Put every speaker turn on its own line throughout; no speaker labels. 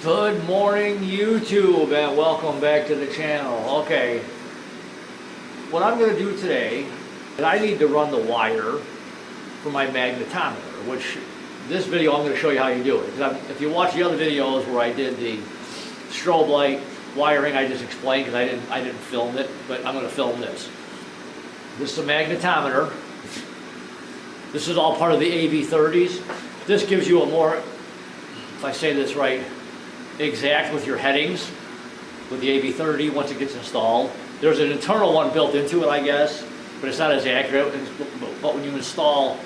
Good morning, YouTube, and welcome back to the channel. Okay, what I'm going to do today is I need to run the wire for my magnetometer, which this video I'm going to show you how you do it. If you watch the other videos where I did the strobe light wiring, I just explained because I didn't film it, but I'm going to film this. This is a magnetometer. This is all part of the AV30s. This gives you a more, if I say this right, exact with your headings with the AV30 once it gets installed. There's an internal one built into it, I guess, but it's not as accurate. But when you install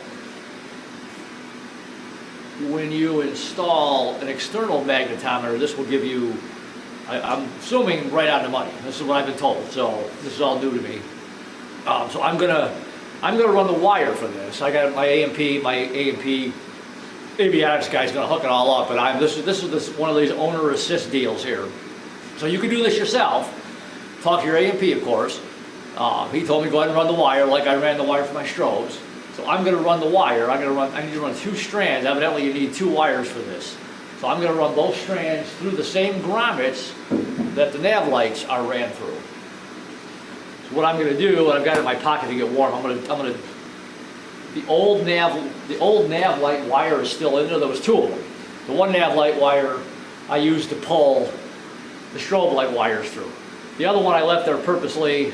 an external magnetometer, this will give you, I'm assuming, right on the money. This is what I've been told, so this is all new to me. So I'm gonna run the wire for this. I got my AMP avionics guy's going to hook it all up, but this is one of these owner assist deals here. So you can do this yourself. Talk to your AMP, of course. He told me go ahead and run the wire like I ran the wire for my strobes. So I'm going to run the wire. I need to run 2 strands. Evidently you need 2 wires for this. So I'm going to run both strands through the same grommets that the nav lights are ran through. So what I'm going to do, and I've got it in my pocket to get warm, the old nav light wire is still in there. There was 2 of them. The one nav light wire I used to pull the strobe light wires through. The other one I left there purposely.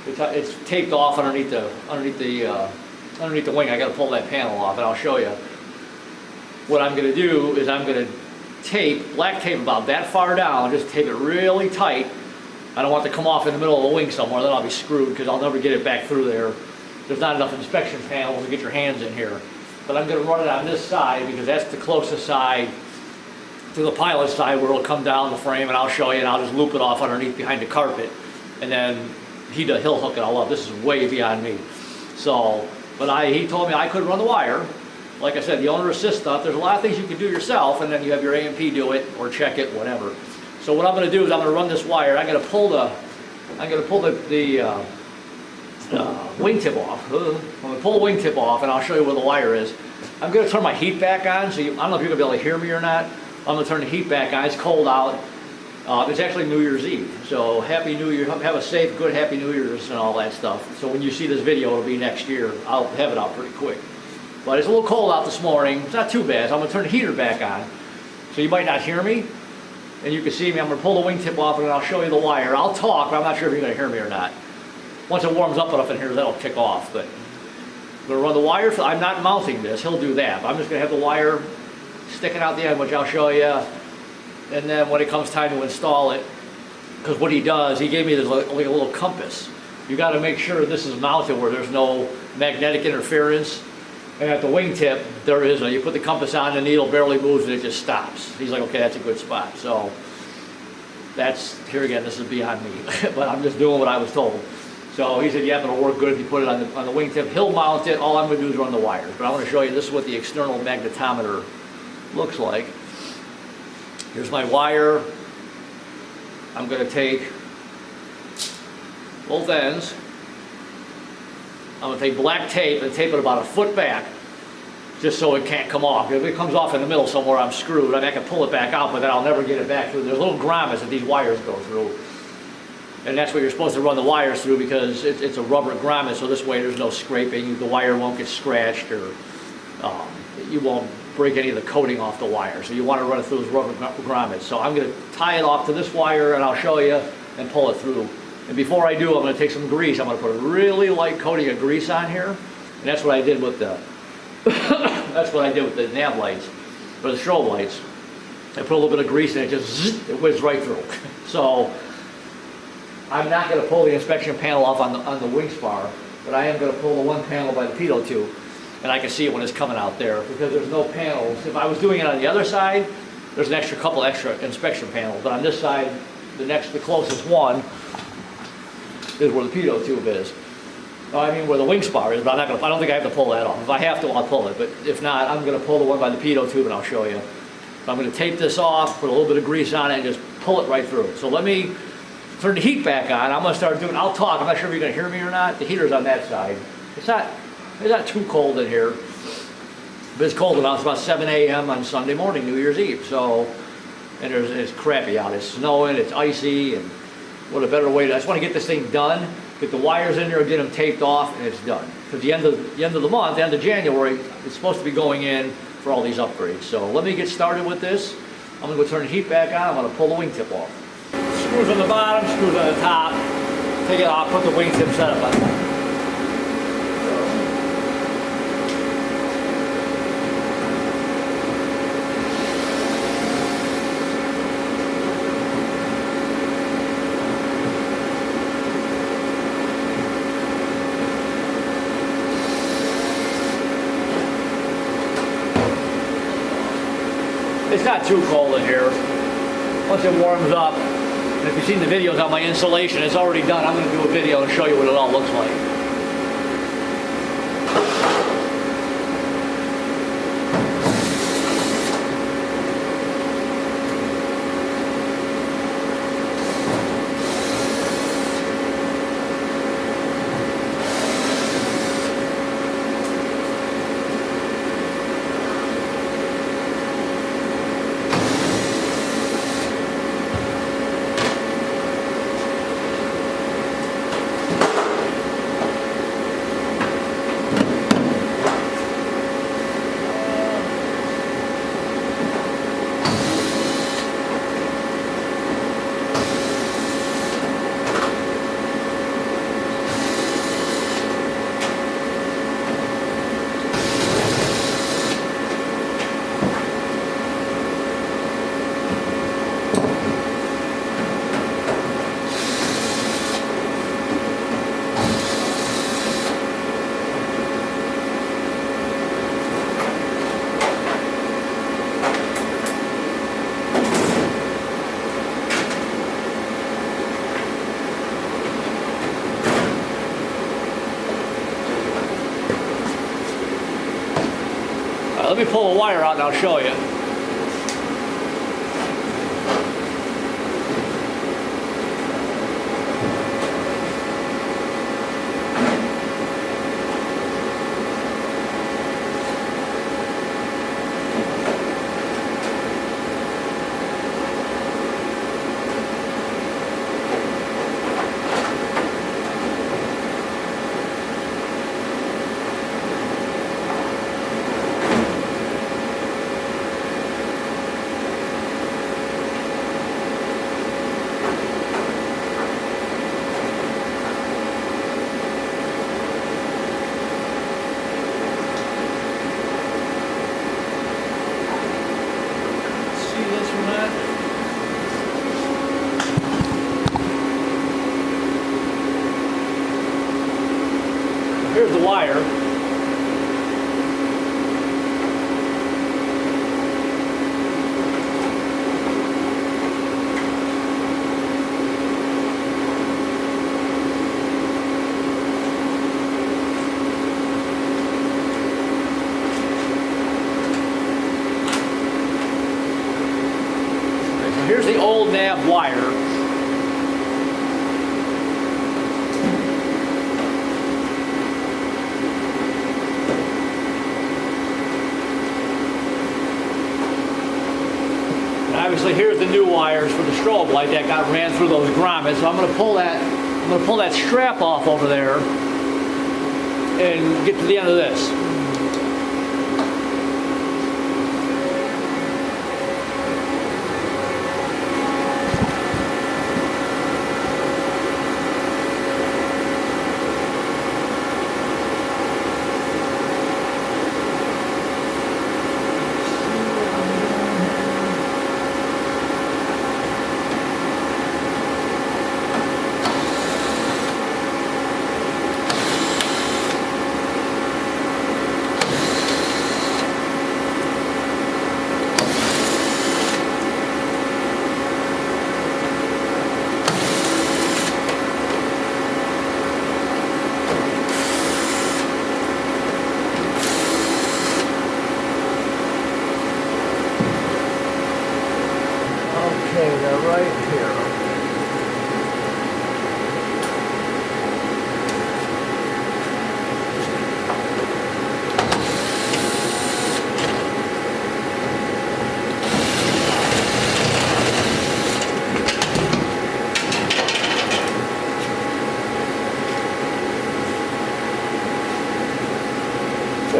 It's taped off underneath the wing. I got to pull that panel off, and I'll show you. What I'm going to do is I'm going to tape black tape about that far down. Just tape it really tight. I don't want it to come off in the middle of the wing somewhere. Then I'll be screwed because I'll never get it back through there. There's not enough inspection panels to get your hands in here. But I'm going to run it on this side because that's the closest side to the pilot side where it'll come down the frame, and I'll show you, and I'll just loop it off underneath behind the carpet. And then he'll hook it all up. This is way beyond me. So, but he told me I could run the wire. Like I said, the owner assist stuff, there's a lot of things you can do yourself, and then you have your AMP do it or check it, whatever. So what I'm going to do is I'm going to run this wire. I'm going to pull the wingtip off. I'm going to pull the wingtip off, and I'll show you where the wire is. I'm going to turn my heat back on, so I don't know if you're going to be able to hear me or not. I'm going to turn the heat back on. It's cold out. It's actually New Year's Eve, so Happy New Year. Have a safe, good Happy New Year's and all that stuff. So when you see this video, it'll be next year. I'll have it out pretty quick. But it's a little cold out this morning. It's not too bad, so I'm going to turn the heater back on. So you might not hear me, and you can see me. I'm going to pull the wingtip off, and I'll show you the wire. I'll talk, but I'm not sure if you're going to hear me or not. Once it warms up enough in here, that'll kick off. But I'm going to run the wire. I'm not mounting this. He'll do that. But I'm just going to have the wire sticking out the end, which I'll show you. And then when it comes time to install it, because what he does, he gave me this like a little compass. You got to make sure this is mounted where there's no magnetic interference. And at the wingtip, there is. You put the compass on, the needle barely moves, and it just stops. He's like, okay, that's a good spot. So that's, here again, this is beyond me. But I'm just doing what I was told. So he said, yeah, it'll work good if you put it on the wingtip. He'll mount it. All I'm going to do is run the wires. But I want to show you, this is what the external magnetometer looks like. Here's my wire. I'm going to take both ends. I'm going to take black tape and tape it about 1 foot back, just so it can't come off. If it comes off in the middle somewhere, I'm screwed. I can pull it back out, but then I'll never get it back through. There's little grommets that these wires go through. And that's what you're supposed to run the wires through, because it's a rubber grommet, so this way there's no scraping. The wire won't get scratched, or you won't break any of the coating off the wire. So you want to run it through those rubber grommets. So I'm going to tie it off to this wire, and I'll show you, and pull it through. And before I do, I'm going to take some grease. I'm going to put a really light coating of grease on here. And that's what I did with the nav lights, or the strobe lights. I put a little bit of grease in it, it whizzed right through. So I'm not going to pull the inspection panel off on the wing spar, but I am going to pull the one panel by the pitot tube, and I can see it when it's coming out there, because there's no panels. If I was doing it on the other side, there's a couple extra inspection panels, but on this side, the closest one is where the pitot tube is. I mean where the wing spar is, but I don't think I have to pull that off. If I have to, I'll pull it, but if not, I'm going to pull the one by the pitot tube, and I'll show you. So I'm going to tape this off, put a little bit of grease on it, and just pull it right through. So let me turn the heat back on. I'm going to start doing, I'll talk. I'm not sure if you're going to hear me or not. The heater's on that side. It's not too cold in here. But it's cold enough. It's about 7 a.m. on Sunday morning, New Year's Eve. So and it's crappy out. It's snowing, it's icy, and what a better way to, I just want to get this thing done, get the wires in there, get them taped off, and it's done. Because the end of the month, the end of January, it's supposed to be going in for all these upgrades. So let me get started with this. I'm going to go turn the heat back on. I'm going to pull the wingtip off. Screws on the bottom, screws on the top. Take it off, put the wingtip setup on top. It's not too cold in here. Once it warms up, and if you've seen the videos on my insulation, it's already done. I'm going to do a video and show you what it all looks like. Let me pull the wire out and I'll show you. Here's the wire. So here's the old nav wire. Obviously, here's the new wires for the strobe light that got ran through those grommets. So I'm going to pull that strap off over there and get to the end of this. Okay, they're right here.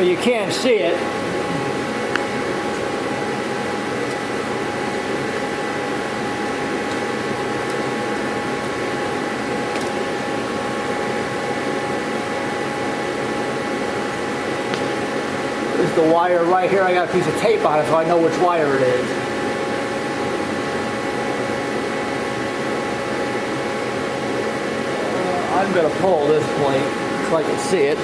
so you can't see it. There's the wire right here. I got a piece of tape on it so I know which wire it is. I'm going to pull this plate so I can see it.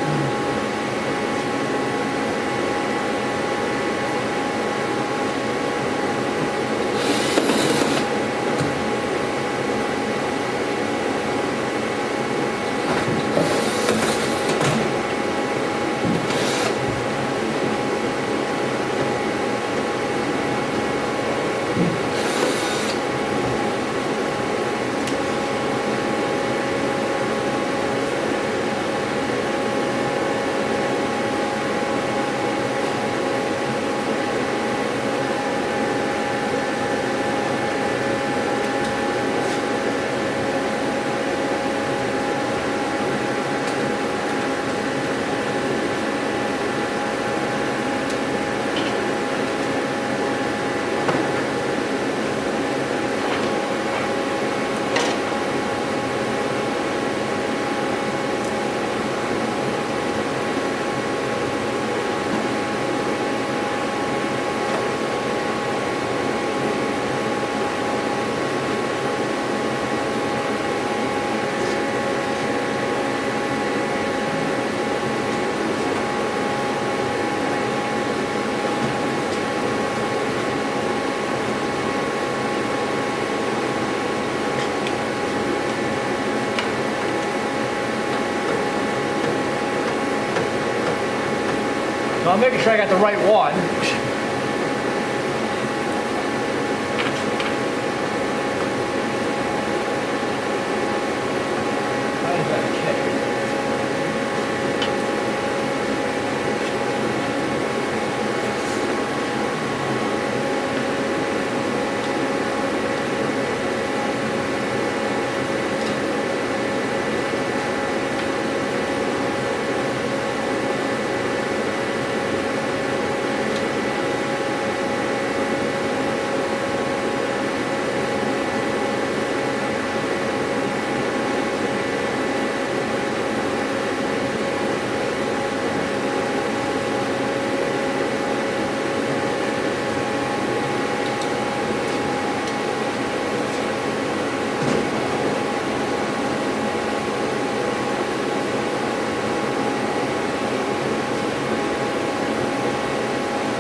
So I'm making sure I got the right one.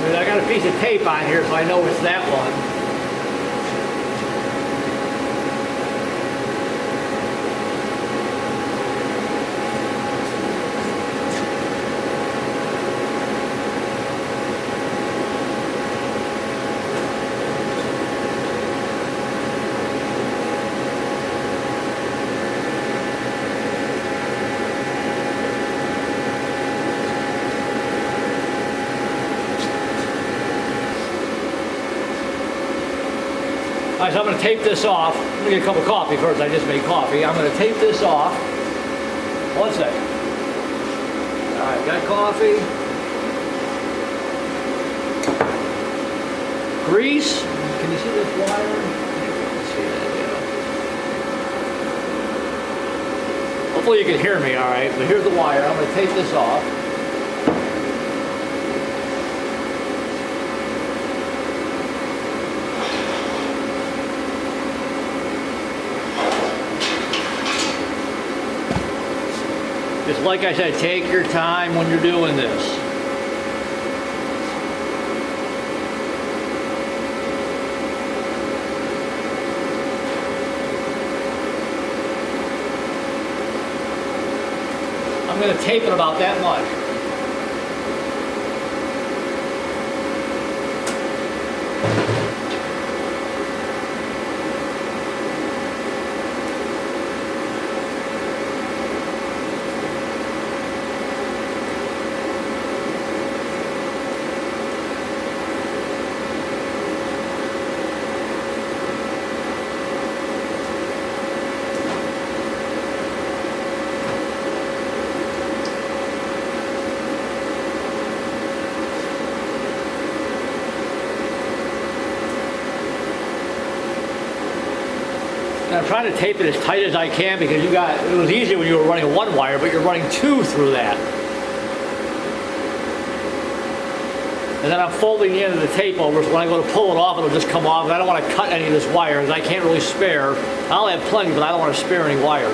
I got a piece of tape on here so I know it's that one. All right, so I'm going to tape this off. I'm going to get a cup of coffee first. I just made coffee. I'm going to tape this off. One second. All right, got coffee. Grease. Can you see this wire? See that, yeah. Hopefully you can hear me all right, but here's the wire. I'm going to tape this off. Just like I said, take your time when you're doing this. I'm going to tape it about that much. I'm trying to tape it as tight as I can because it was easier when you were running one wire, but you're running two through that. And then I'm folding the end of the tape over, so when I go to pull it off, it'll just come off. I don't want to cut any of this wire, because I can't really spare. I'll have plenty, but I don't want to spare any wire.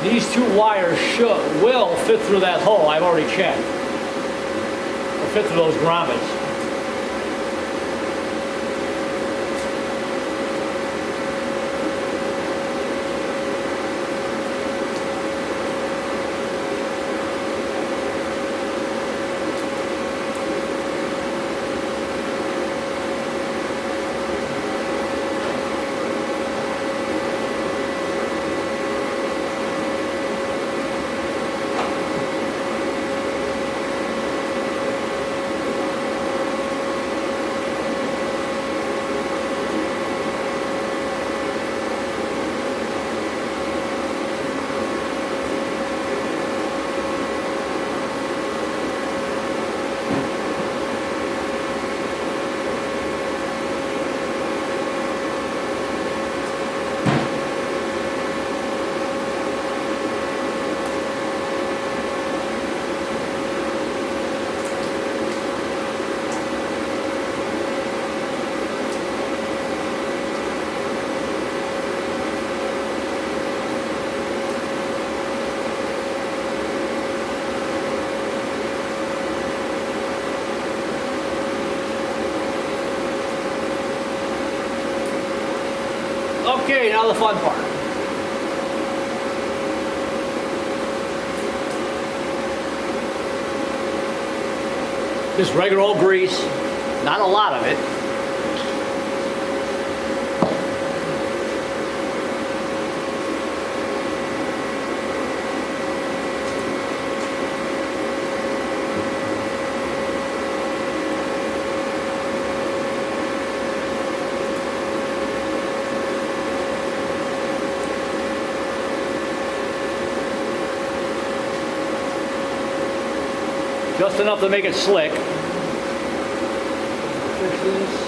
These two wires will fit through that hole. I've already checked. Will fit through those grommets. Okay, now the fun part. Just regular old grease, not a lot of it. Just enough to make it slick. Fix this.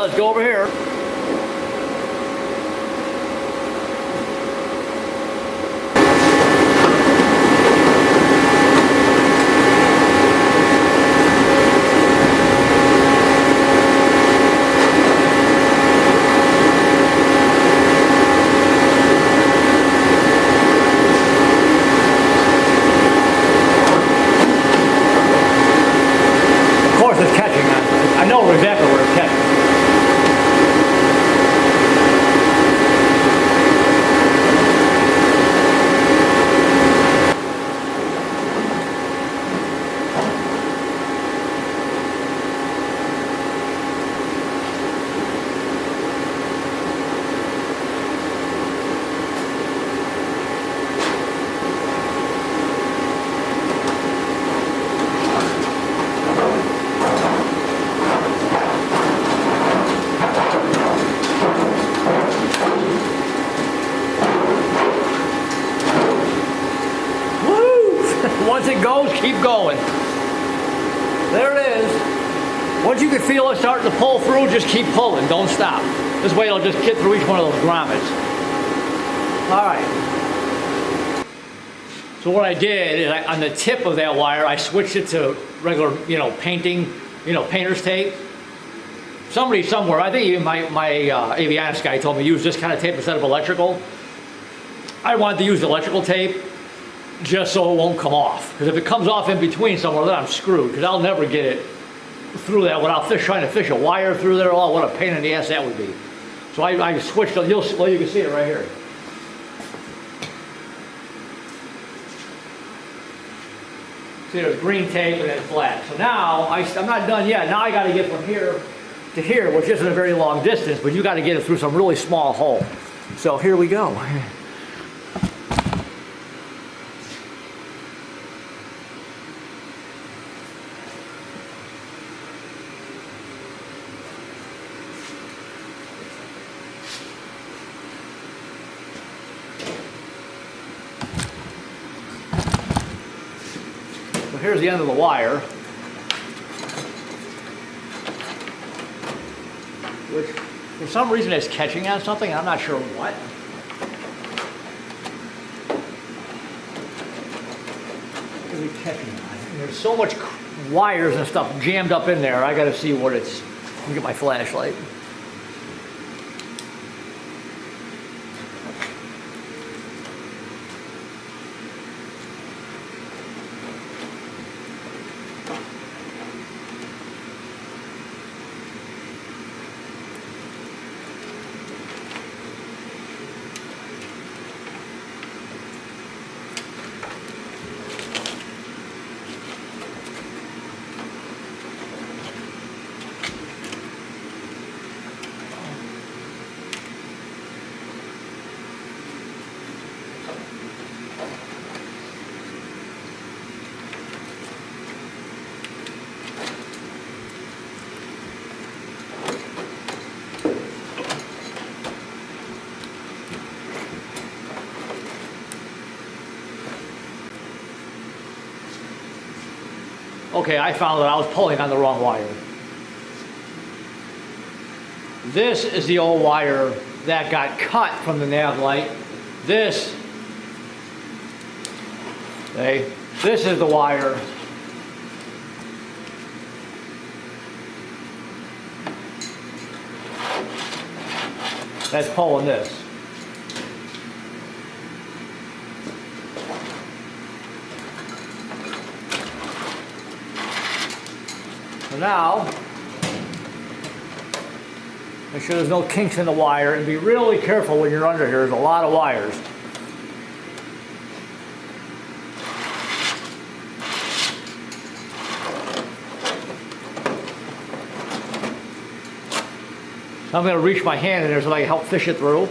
Let's go over here. Of course it's catching. I know exactly where it's catching. Once it goes, keep going. There it is. Once you can feel it starting to pull through, just keep pulling. Don't stop. This way it'll just get through each one of those grommets. All right. So what I did is on the tip of that wire, I switched it to regular, painting, painter's tape. Somebody somewhere, I think even my avionics guy told me use this kind of tape instead of electrical. I wanted to use electrical tape just so it won't come off. Because if it comes off in between somewhere, then I'm screwed. Because I'll never get it through that without trying to fish a wire through there. Oh, what a pain in the ass that would be. So I switched it. You can see it right here. See, there's green tape and then black. So now, I'm not done yet. Now I got to get from here to here, which isn't a very long distance, but you got to get it through some really small hole. So here we go. So here's the end of the wire, which for some reason is catching on something. I'm not sure what. What is it catching on? And there's so much wires and stuff jammed up in there. I got to see what it's. Let me get my flashlight. Okay, I found that I was pulling on the wrong wire. This is the old wire that got cut from the nav light. This is the wire that's pulling this. So now, make sure there's no kinks in the wire, and be really careful when you're under here. There's a lot of wires. So I'm going to reach my hand in there so I can help fish it through.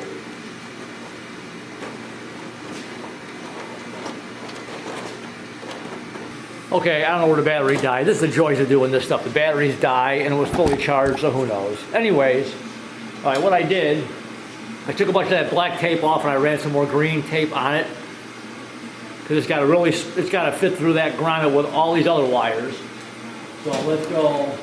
Okay, I don't know where the battery died. This is the joys of doing this stuff. The batteries die and it was fully charged, so who knows. Anyways, all right, what I did, I took a bunch of that black tape off and I ran some more green tape on it. Because it's got to fit through that grommet with all these other wires. So let's go.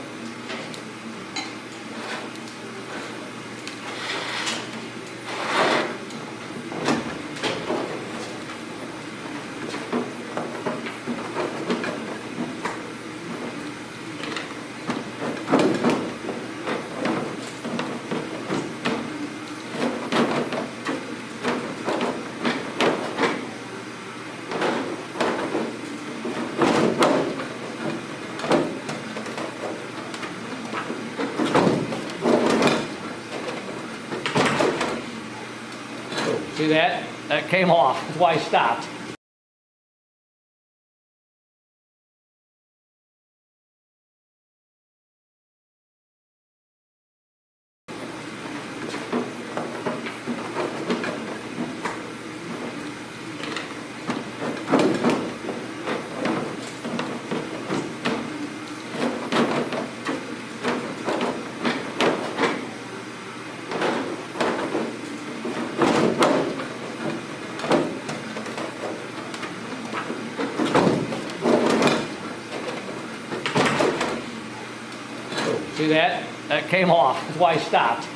See that? That came off. That's why I stopped. See that? That came off. That's why I stopped.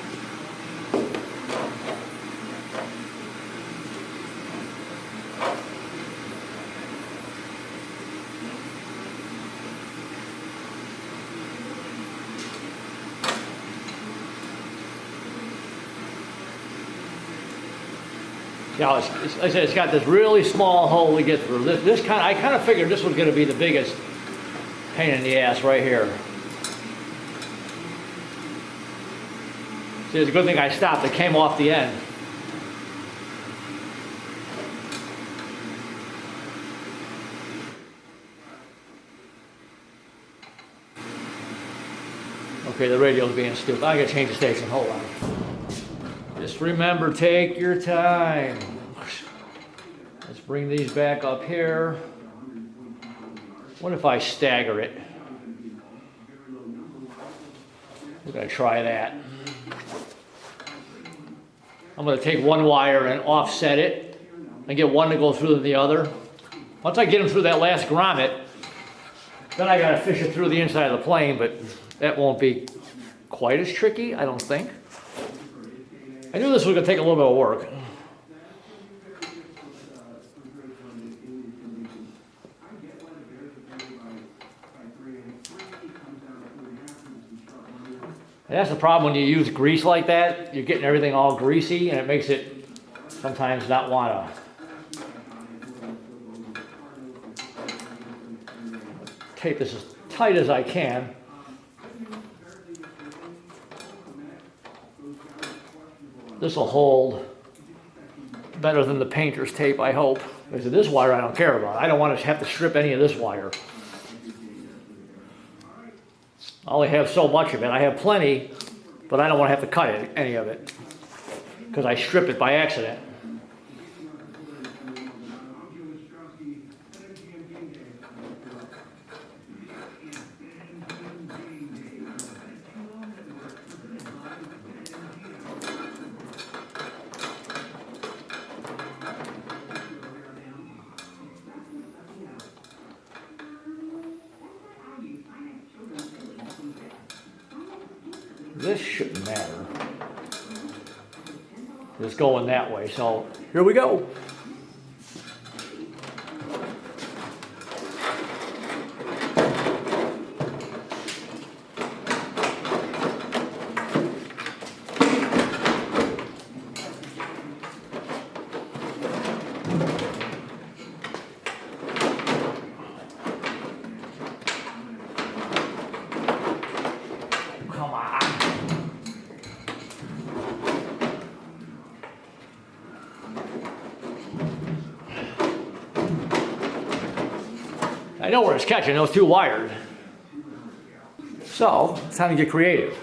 know, like I said, it's got this really small hole to get through. I kind of figured this was going to be the biggest pain in the ass right here. See, it's a good thing I stopped. It came off the end. Okay, the radio's being stupid. I gotta change the station. Hold on. Just remember, take your time. Let's bring these back up here. What if I stagger it? We're gonna try that. I'm gonna take one wire and offset it and get one to go through than the other. Once I get them through that last grommet, then I gotta fish it through the inside of the plane, but that won't be quite as tricky, I don't think. I knew this was gonna take a little bit of work. And that's the problem when you use grease like that. You're getting everything all greasy and it makes it sometimes not wanna. Tape this as tight as I can. This will hold better than the painter's tape, I hope. Because this wire I don't care about. I don't want to have to strip any of this wire. I only have so much of it. I have plenty, but I don't want to have to cut it, any of it. Because I stripped it by accident. This shouldn't matter. It's going that way, so here we go. I know where it's catching, those two wires. So, it's time to get creative.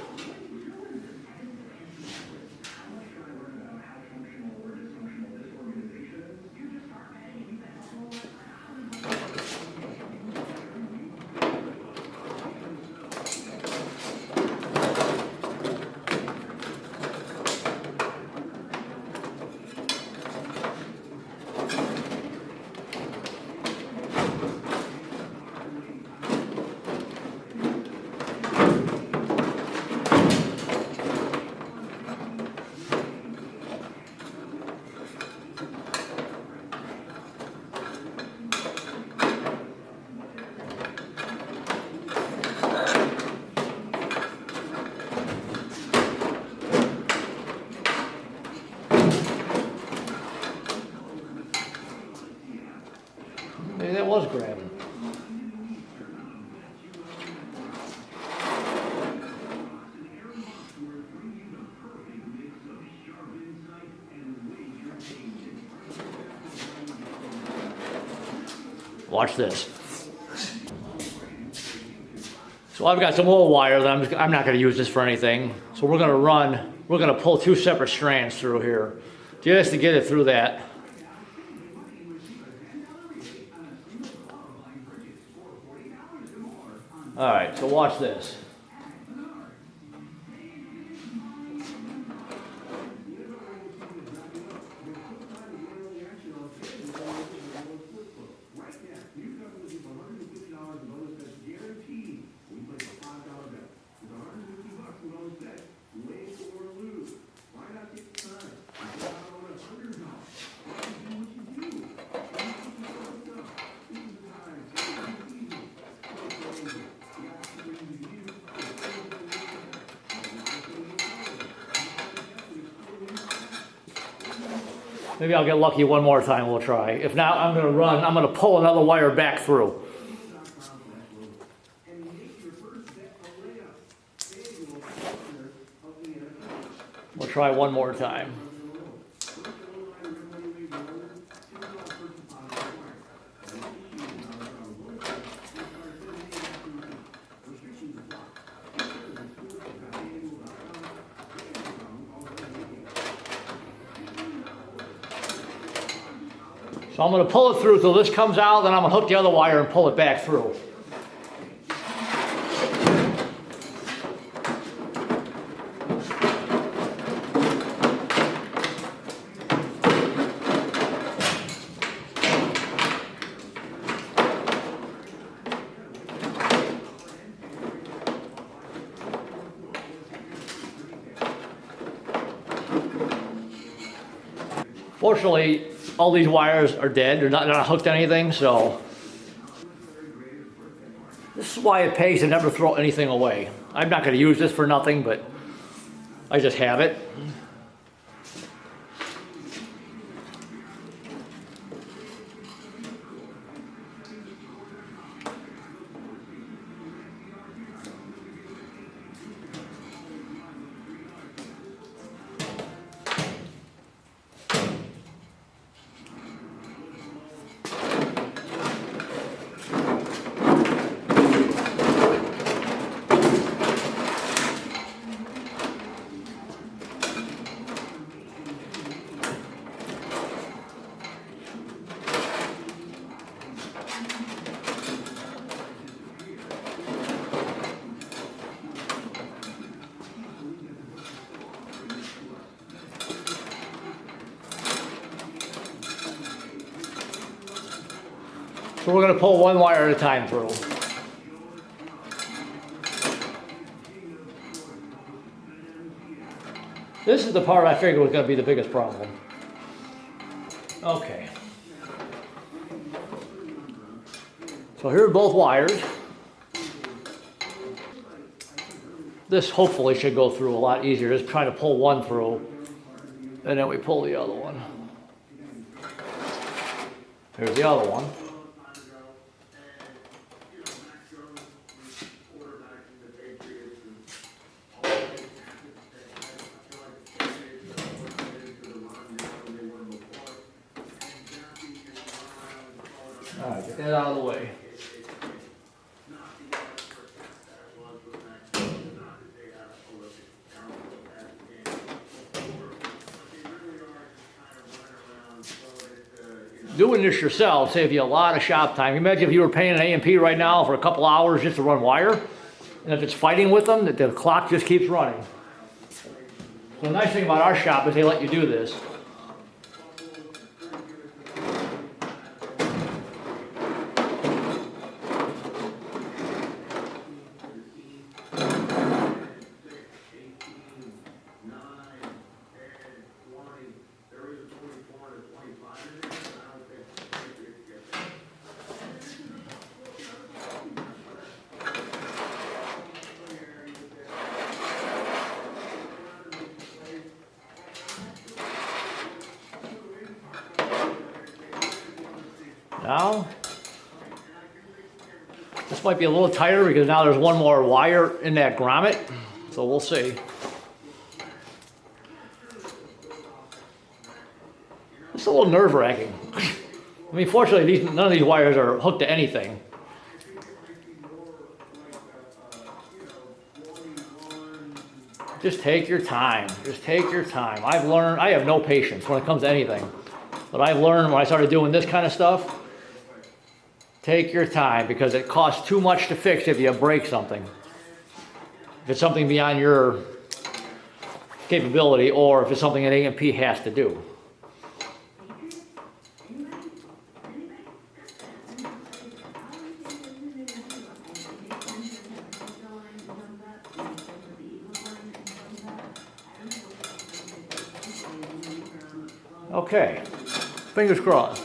Maybe that was grabbing. Watch this. So I've got some old wire that I'm not going to use this for anything. So we're going to pull two separate strands through here just to get it through that. All right, so watch this. Maybe I'll get lucky one more time, we'll try. If not, I'm gonna pull another wire back through. We'll try one more time. So I'm going to pull it through till this comes out, then I'm going to hook the other wire and pull it back through. Fortunately, all these wires are dead. They're not hooked to anything, so this is why it pays to never throw anything away. I'm not going to use this for nothing, but I just have it. So we're going to pull one wire at a time through. This is the part I figured was going to be the biggest problem. Okay. So here are both wires. This hopefully should go through a lot easier. Just trying to pull one through, and then we pull the other one. Here's the other one. All right, get that out of the way. Doing this yourself saves you a lot of shop time. Imagine if you were paying an A&P right now for a couple hours just to run wire, and if it's fighting with them, that the clock just keeps running. So the nice thing about our shop is they let you do this. Now, this might be a little tighter because now there's one more wire in that grommet, so we'll see. It's a little nerve-wracking. I mean, fortunately, none of these wires are hooked to anything. Just take your time. Just take your time. I've learned, I have no patience when it comes to anything. But I've learned when I started doing this kind of stuff, take your time because it costs too much to fix if you break something. If it's something beyond your capability or if it's something an A&P has to do. Okay, fingers crossed.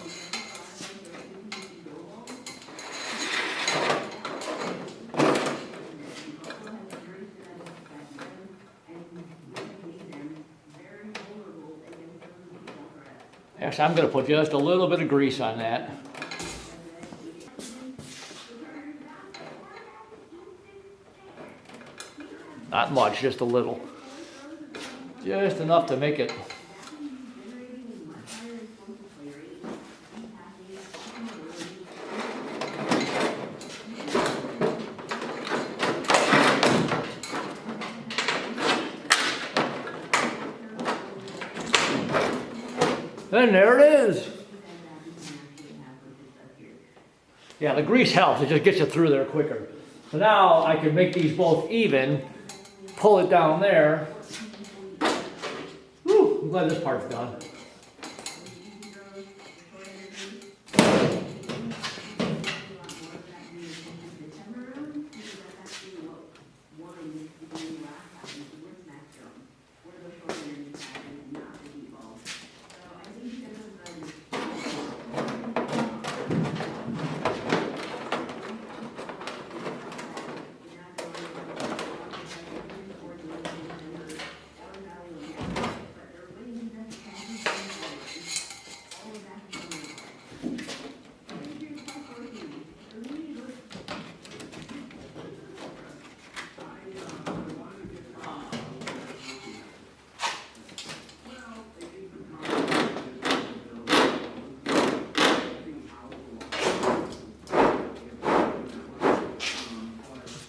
Actually, I'm going to put just a little bit of grease on that. Not much, just a little. Just enough to make it. And there it is. Yeah, the grease helps. It just gets you through there quicker. So now I can make these both even, pull it down there. Whew, I'm glad this part's done.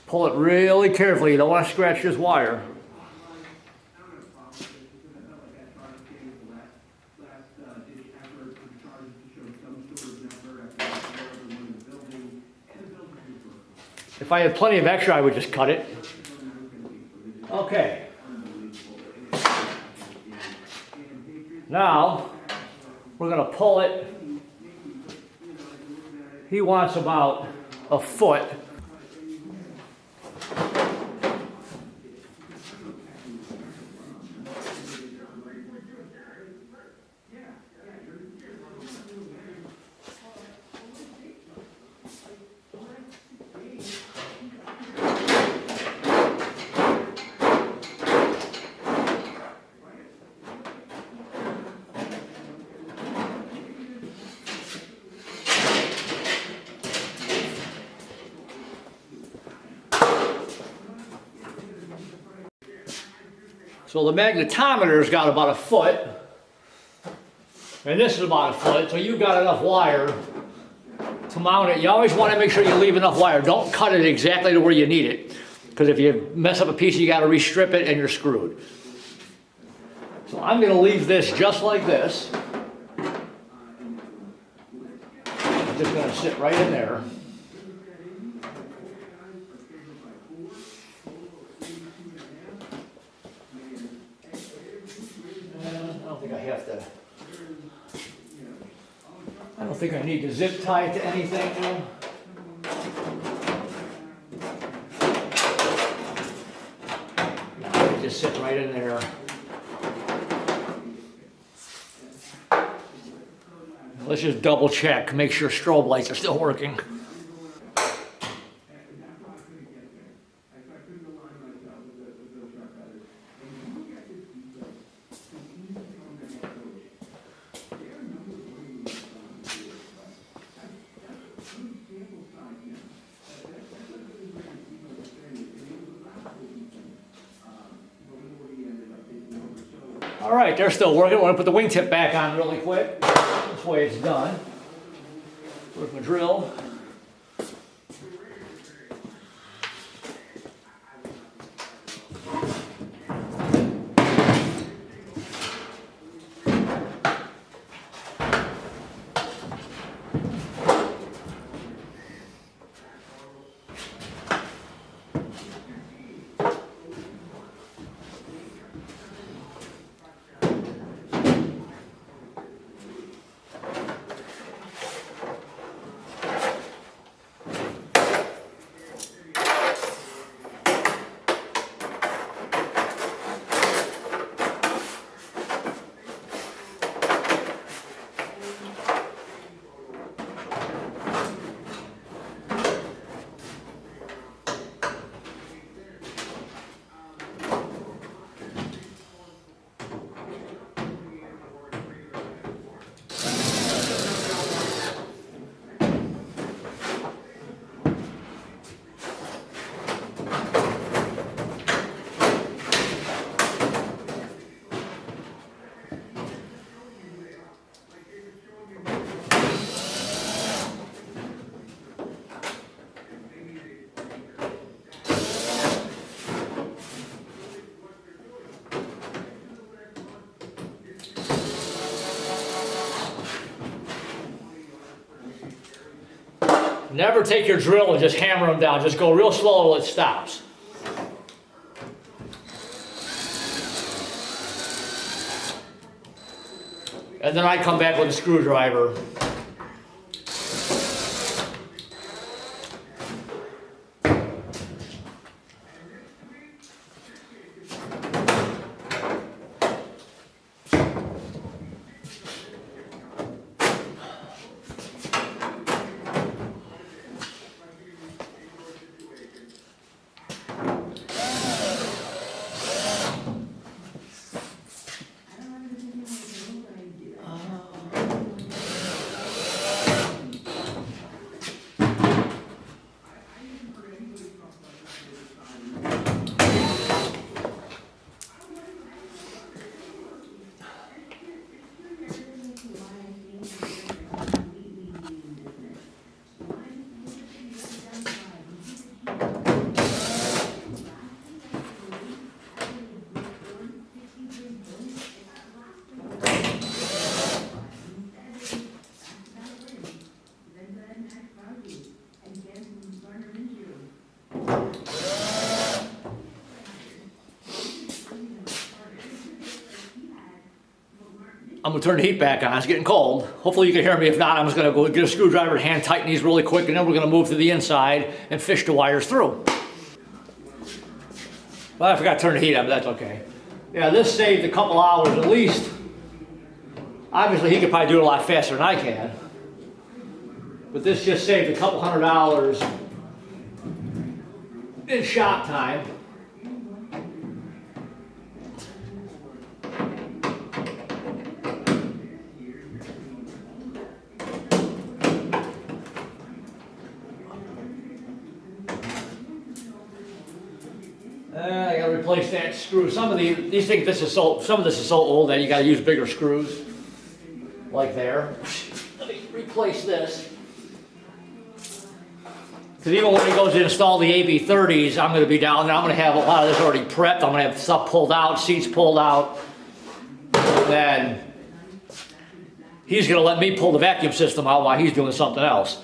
Pull it really carefully. You don't want to scratch this wire. If I had plenty of extra, I would just cut it. Okay. Now, we're going to pull it. He wants about a foot. So the magnetometer's got about a foot, and this is about a foot, so you've got enough wire to mount it. You always want to make sure you leave enough wire. Don't cut it exactly to where you need it, because if you mess up a piece, you got to restrip it and you're screwed. So I'm going to leave this just like this. I'm just going to sit right in there. I don't think I need to zip tie it to anything now. No, just sit right in there. Let's just double check, make sure strobe lights are still working. All right, they're still working. We're going to put the wingtip back on really quick. This way it's done. Where's my drill? Never take your drill and just hammer them down. Just go real slow till it stops. And then I come back with a screwdriver. I'm gonna turn the heat back on, it's getting cold. Hopefully you can hear me, if not, I'm just gonna go get a screwdriver, hand tighten these really quick, and then we're gonna move to the inside and fish the wires through. Well, I forgot to turn the heat on, but that's okay. Yeah, this saved a couple hours at least. Obviously he could probably do it a lot faster than I can. But this just saved a couple $100 in shop time. I gotta replace that screw. Some of these things, some of this is so old that you gotta use bigger screws, like there. Let me replace this. Because even when he goes to install the AB30s, I'm gonna be down there. I'm gonna have a lot of this already prepped. I'm gonna have stuff pulled out, seats pulled out. Then he's gonna let me pull the vacuum system out while he's doing something else,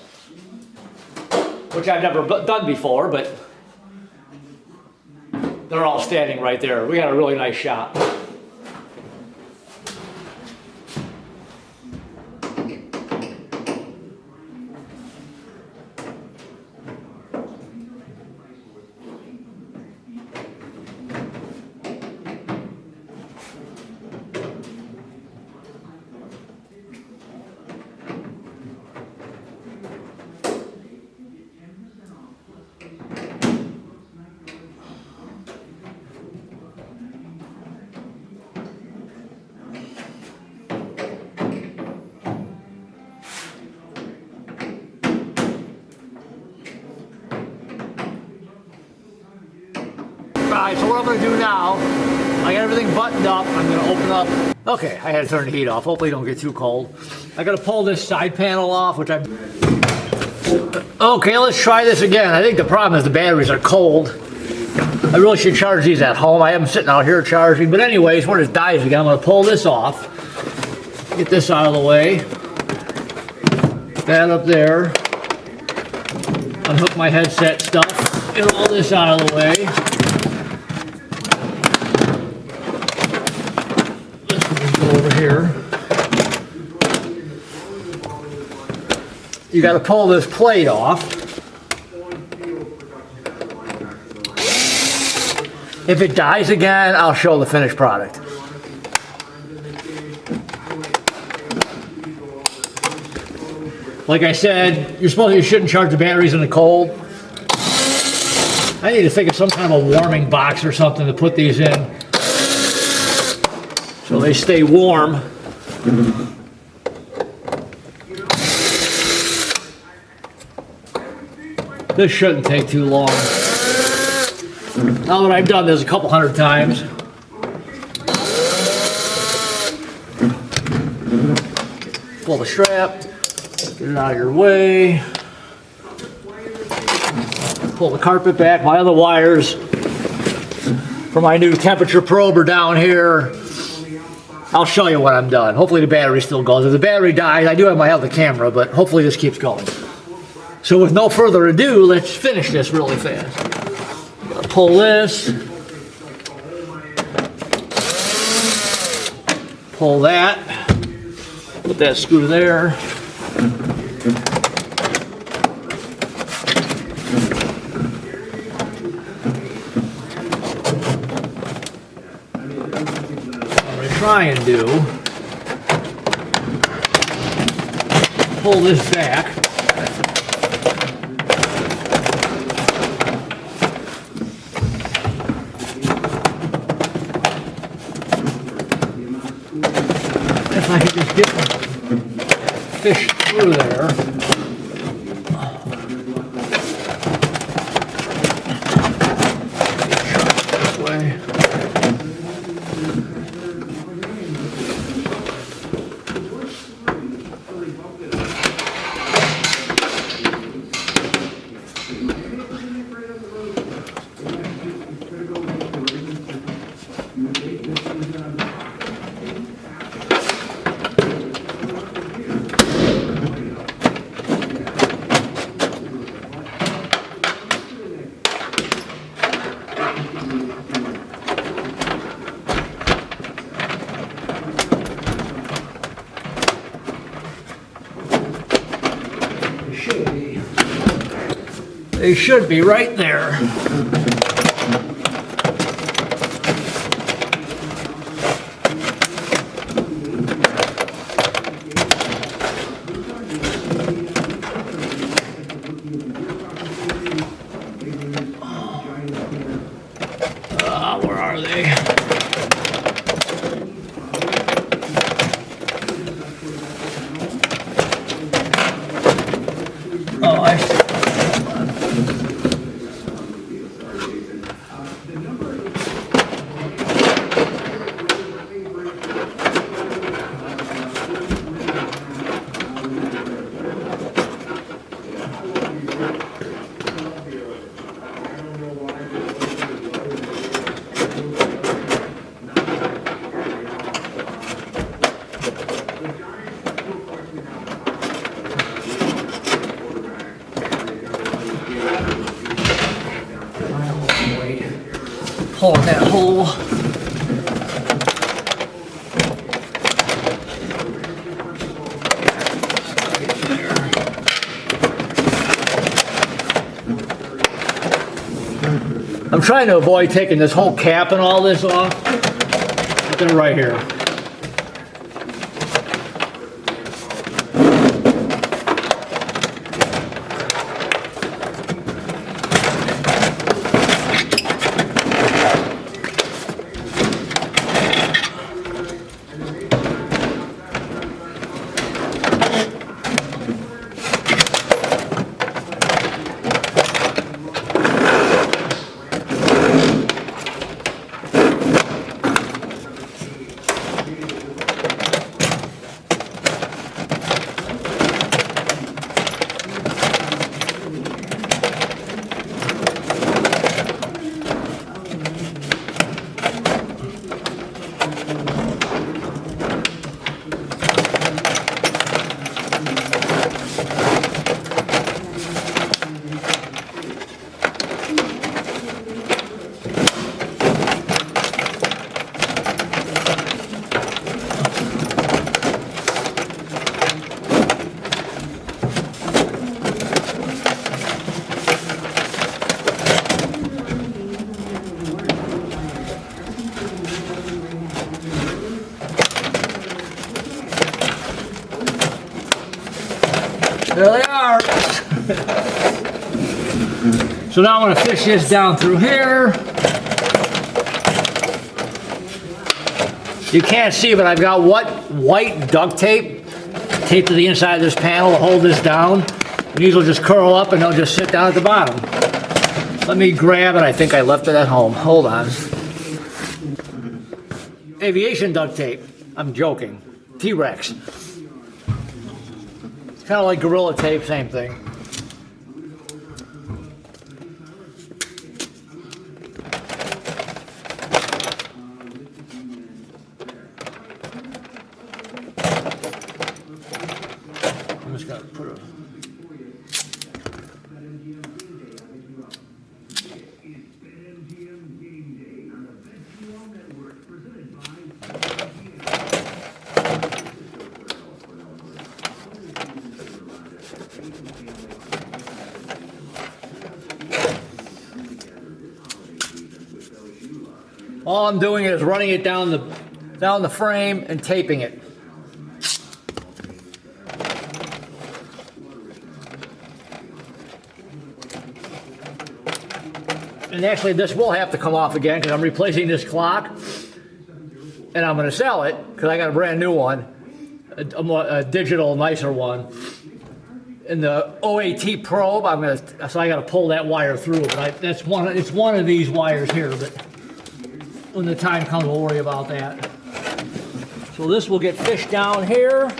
which I've never done before, but they're all standing right there. We got a really nice shop. Alright, so what I'm going to do now, I got everything buttoned up, I'm going to open up. Okay, I had to turn the heat off, hopefully it don't get too cold. I got to pull this side panel off, which I'm... Okay, let's try this again. I think the problem is the batteries are cold. I really should charge these at home. I am sitting out here charging, but anyways, when it dies again, I'm going to pull this off. Get this out of the way. That up there. Unhook my headset stuff. Get all this out of the way. Over here. You got to pull this plate off. If it dies again, I'll show the finished product. Like I said, you shouldn't charge the batteries in the cold. I need to think of some kind of a warming box or something to put these in, so they stay warm. This shouldn't take too long. Now that I've done this a couple hundred times. Pull the strap, get it out of your way. Pull the carpet back. My other wires for my new temperature probe are down here. I'll show you when I'm done. Hopefully the battery still goes. If the battery dies, I do have my other camera, but hopefully this keeps going. So with no further ado, let's finish this really fast. Gotta pull this. Pull that. Put that screw there. What I'm going to try and do, pull this back. If I could just get the fish through there. This way. They should be right there. Where are they? Oh, I see. Pulling that hole. I'm trying to avoid taking this whole cap and all this off. But they're right here. There they are. So now I'm going to fish this down through here. You can't see, but I've got white duct tape taped to the inside of this panel to hold this down. These will just curl up and they'll just sit down at the bottom. Let me grab it. I think I left it at home. Hold on. Aviation duct tape. I'm joking. T-Rex. It's kind of like Gorilla Tape, same thing. I'm just going to put a All I'm doing is running it down the frame and taping it. And actually this will have to come off again because I'm replacing this clock and I'm going to sell it because I got a brand new one, a digital nicer one. And the OAT probe, so I got to pull that wire through. But it's one of these wires here. But when the time comes, we'll worry about that. So this will get fished down here.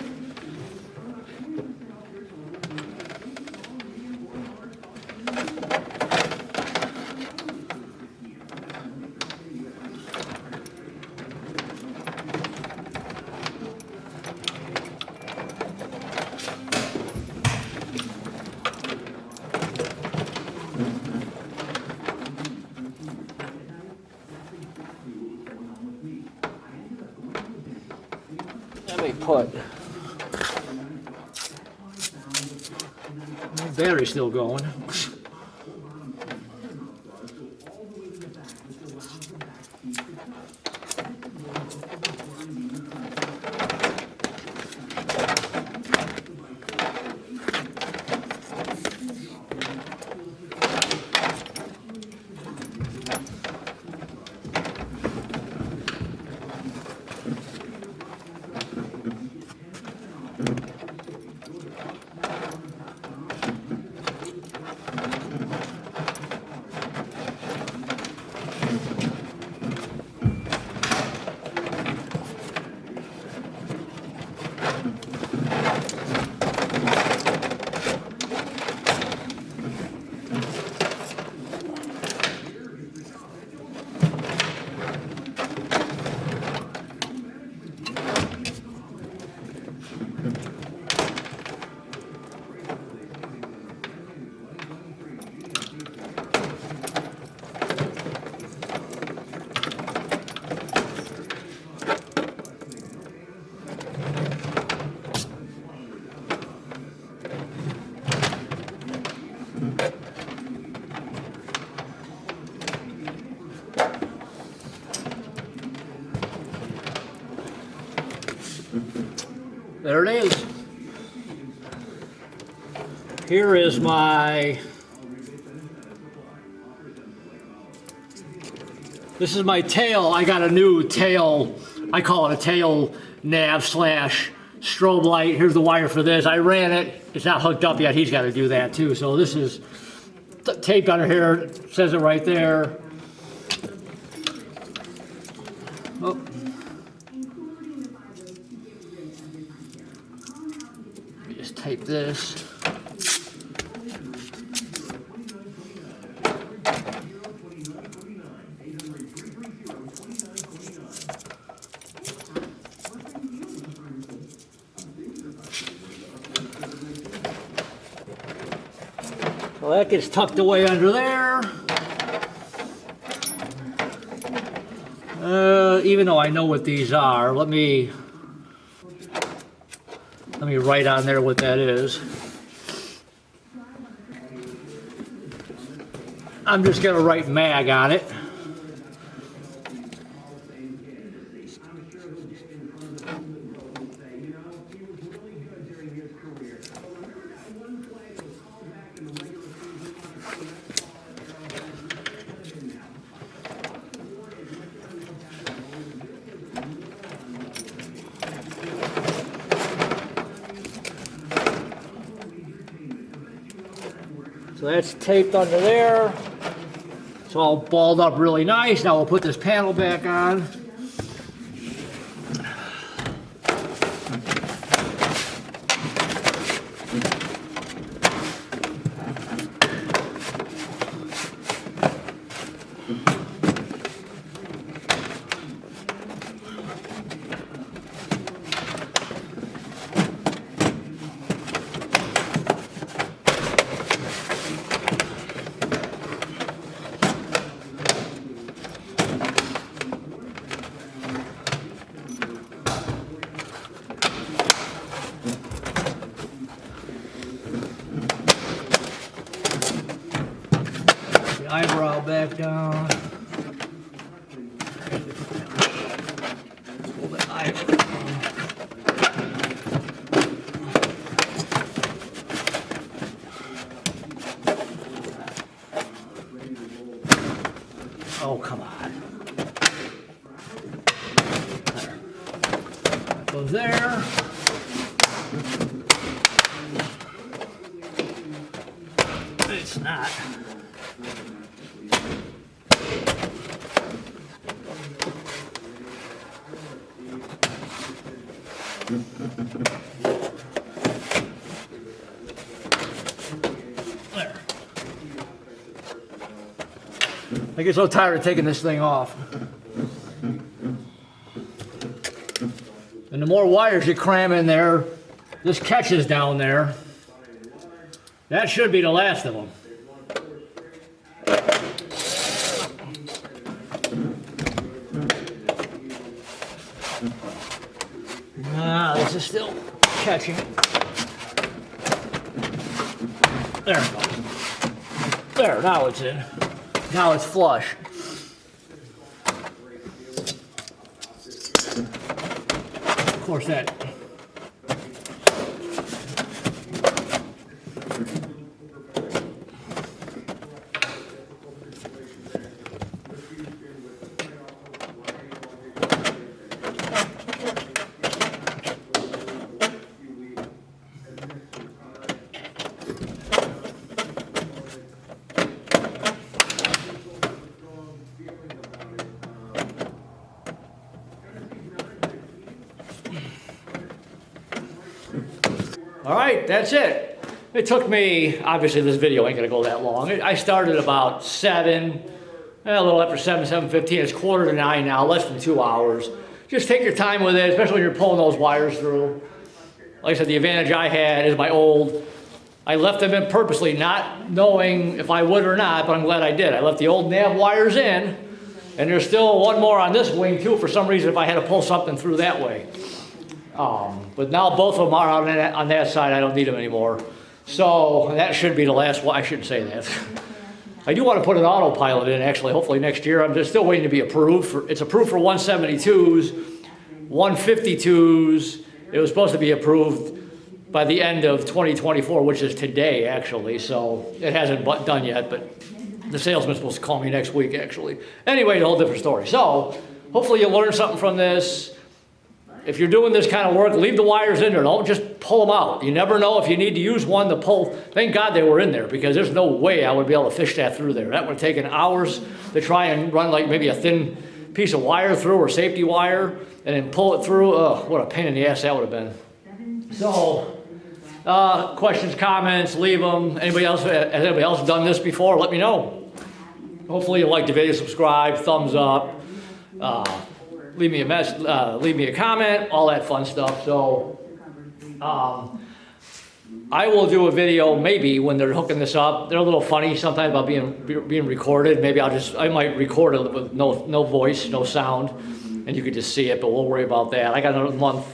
Let me put the battery's still going. There it is. Here is this is my tail. I got a new tail, I call it a tail nav slash strobe light. Here's the wire for this. I ran it. It's not hooked up yet. He's got to do that too. So this is taped under here. It says it right there. Oh. Just tape this. So that gets tucked away under there. Even though I know what these are, let me write on there what that is. I'm just going to write MAG on it. So that's taped under there. It's all balled up really nice. Now we'll put this panel back on. Eyebrow back down. Oh, come on. There. That goes there. It's not. There. I get so tired of taking this thing off. And the more wires you cram in there, this catches down there. That should be the last of them. This is still catching. There it goes. There, now it's in. Now it's flush. Of course that. All right, that's it. It took me, obviously this video ain't gonna go that long. I started about 7, a little after 7, 7:15. It's 8:45 now, less than 2 hours. Just take your time with it, especially when you're pulling those wires through. Like I said, the advantage I had is I left them in purposely, not knowing if I would or not, but I'm glad I did. I left the old nav wires in, and there's still one more on this wing too, for some reason, if I had to pull something through that way. But now both of them are on that side. I don't need them anymore. So that should be the last one. I shouldn't say that. I do want to put an autopilot in, actually, hopefully next year. I'm just still waiting to be approved. It's approved for 172s, 152s. It was supposed to be approved by the end of 2024, which is today, actually. So it hasn't done yet, but the salesman's supposed to call me next week, actually. Anyway, a whole different story. So hopefully you learned something from this. If you're doing this kind of work, leave the wires in there. Don't just pull them out. You never know if you need to use one to pull. Thank God they were in there, because there's no way I would be able to fish that through there. That would have taken hours to try and run like maybe a thin piece of wire through, or safety wire, and then pull it through. Oh, what a pain in the ass that would have been. So, questions, comments, leave them. Has anybody else done this before? Let me know. Hopefully you liked the video, subscribe, thumbs up. Leave me a message, leave me a comment, all that fun stuff. So, I will do a video maybe when they're hooking this up. They're a little funny sometimes about being recorded. Maybe I might record it with no voice, no sound, and you could just see it. But we'll worry about that. I got another month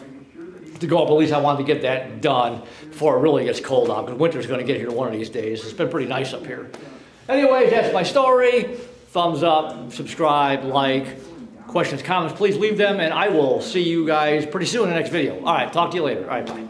to go up. At least I wanted to get that done before it really gets cold out, because winter's going to get here one of these days. It's been pretty nice up here. Anyways, that's my story. Thumbs up, subscribe, like. Questions, comments, please leave them, and I will see you guys pretty soon in the next video. All right, talk to you later. All right, bye.